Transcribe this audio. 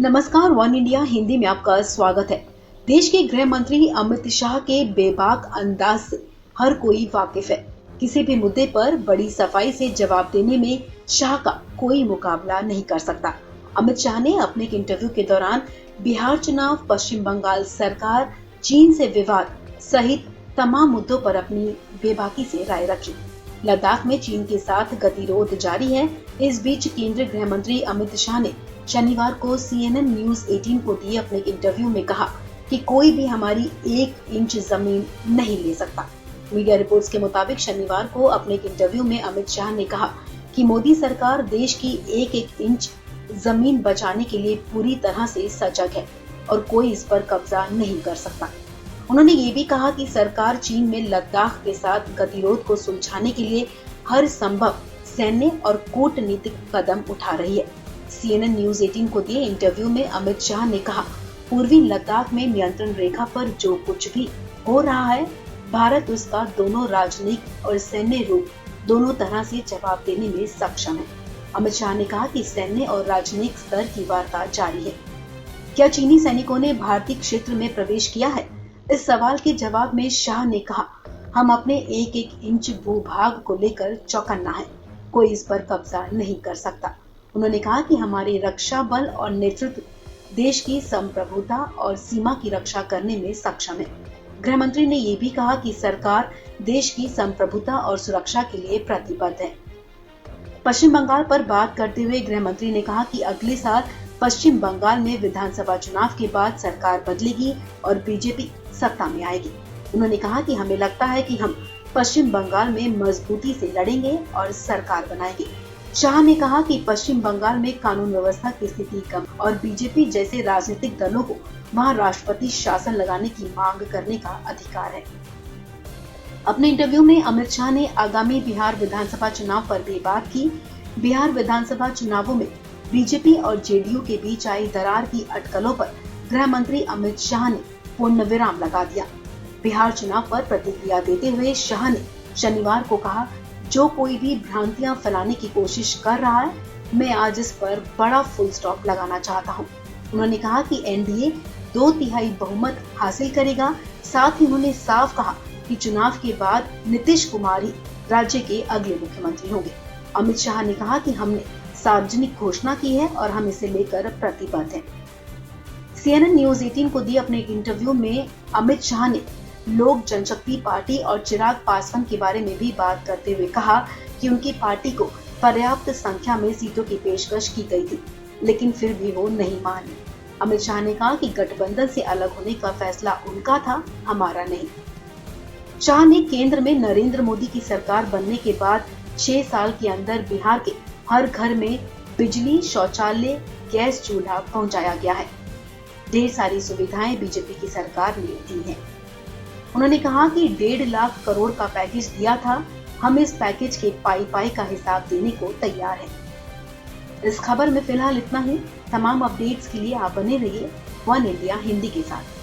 नमस्कार, one India Hindi में आपका स्वागत है। देश के गृह मंत्री अमित शाह के बेबाक अंदाज से हर कोई वाकिफ है। किसी भी मुद्दे पर बड़ी सफाई से जवाब देने में शाह का कोई मुकाबला नहीं कर सकता। अमित शाह ने अपने एक इंटरव्यू के दौरान बिहार चुनाव, पश्चिम बंगाल सरकार, चीन से विवाद सहित तमाम मुद्दों पर अपनी बेबाकी से राय रखी। लद्दाख में चीन के साथ गतिरोध जारी है। इस बीच केंद्रीय गृह मंत्री अमित शाह ने शनिवार को CNN न्यूज 18 को दिए अपने इंटरव्यू में कहा कि कोई भी हमारी 1 इंच जमीन नहीं ले सकता। मीडिया रिपोर्ट्स के मुताबिक शनिवार को अपने इंटरव्यू में अमित शाह ने कहा कि मोदी सरकार देश की 1-1 इंच जमीन बचाने के लिए पूरी तरह से सजग है और कोई इस पर कब्जा नहीं कर सकता। उन्होंने ये भी कहा कि सरकार चीन में लद्दाख के साथ गतिरोध को सुलझाने के लिए हर संभव सैन्य और कूटनीतिक कदम उठा रही है। CNN न्यूज 18 को दिए इंटरव्यू में अमित शाह ने कहा, पूर्वी लद्दाख में नियंत्रण रेखा पर जो कुछ भी हो रहा है, भारत उसका दोनों राजनयिक और सैन्य रूप दोनों तरह से जवाब देने में सक्षम है। अमित शाह ने कहा कि सैन्य और राजनयिक स्तर की वार्ता जारी है। क्या चीनी सैनिकों ने भारतीय क्षेत्र में प्रवेश किया है? इस सवाल के जवाब में शाह ने कहा, हम अपने 1-1 इंच भूभाग को लेकर चौकन्ना है, कोई इस पर कब्जा नहीं कर सकता। उन्होंने कहा कि हमारे रक्षा बल और नेतृत्व देश की संप्रभुता और सीमा की रक्षा करने में सक्षम है। गृह मंत्री ने ये भी कहा कि सरकार देश की संप्रभुता और सुरक्षा के लिए प्रतिबद्ध है। पश्चिम बंगाल पर बात करते हुए गृह मंत्री ने कहा कि अगले साल पश्चिम बंगाल में विधानसभा चुनाव के बाद सरकार बदलेगी और बीजेपी सत्ता में आएगी। उन्होंने कहा कि हमें लगता है कि हम पश्चिम बंगाल में मजबूती से लड़ेंगे और सरकार बनाएंगे। शाह ने कहा कि पश्चिम बंगाल में कानून व्यवस्था की स्थिति कम और बीजेपी जैसे राजनीतिक दलों को वहां राष्ट्रपति शासन लगाने की मांग करने का अधिकार है। अपने इंटरव्यू में अमित शाह ने आगामी बिहार विधानसभा चुनाव पर भी बात की। बिहार विधानसभा चुनावों में बीजेपी और जेडीयू के बीच आई दरार की अटकलों पर गृह मंत्री अमित शाह ने पूर्ण विराम लगा दिया। बिहार चुनाव पर प्रतिक्रिया देते हुए शाह ने शनिवार को कहा, जो कोई भी भ्रांतियां फैलाने की कोशिश कर रहा है, मैं आज इस पर बड़ा फुल स्टॉप लगाना चाहता हूं। उन्होंने कहा कि एनडीए 2/3 बहुमत हासिल करेगा। साथ ही उन्होंने साफ कहा कि चुनाव के बाद नीतीश कुमार ही राज्य के अगले मुख्यमंत्री होंगे। अमित शाह ने कहा कि हमने सार्वजनिक घोषणा की है और हम इसे लेकर प्रतिबद्ध हैं। CNN न्यूज 18 को दिए अपने एक इंटरव्यू में अमित शाह ने लोक जनशक्ति पार्टी और चिराग पासवान के बारे में भी बात करते हुए कहा कि उनकी पार्टी को पर्याप्त संख्या में सीटों की पेशकश की गई थी, लेकिन फिर भी वो नहीं माने। अमित शाह ने कहा कि गठबंधन से अलग होने का फैसला उनका था, हमारा नहीं। शाह ने केंद्र में नरेंद्र मोदी की सरकार बनने के बाद 6 साल के अंदर बिहार के हर घर में बिजली, शौचालय, गैस चूल्हा पहुंचाया गया है। ढेर सारी सुविधाएं बीजेपी की सरकार ने दी हैं। उन्होंने कहा कि 1.5 लाख करोड़ का पैकेज दिया था, हम इस पैकेज के पाई का हिसाब देने को तैयार हैं। इस खबर में फिलहाल इतना ही। तमाम अपडेट्स के लिए आप बने रहिए वन इंडिया हिंदी के साथ।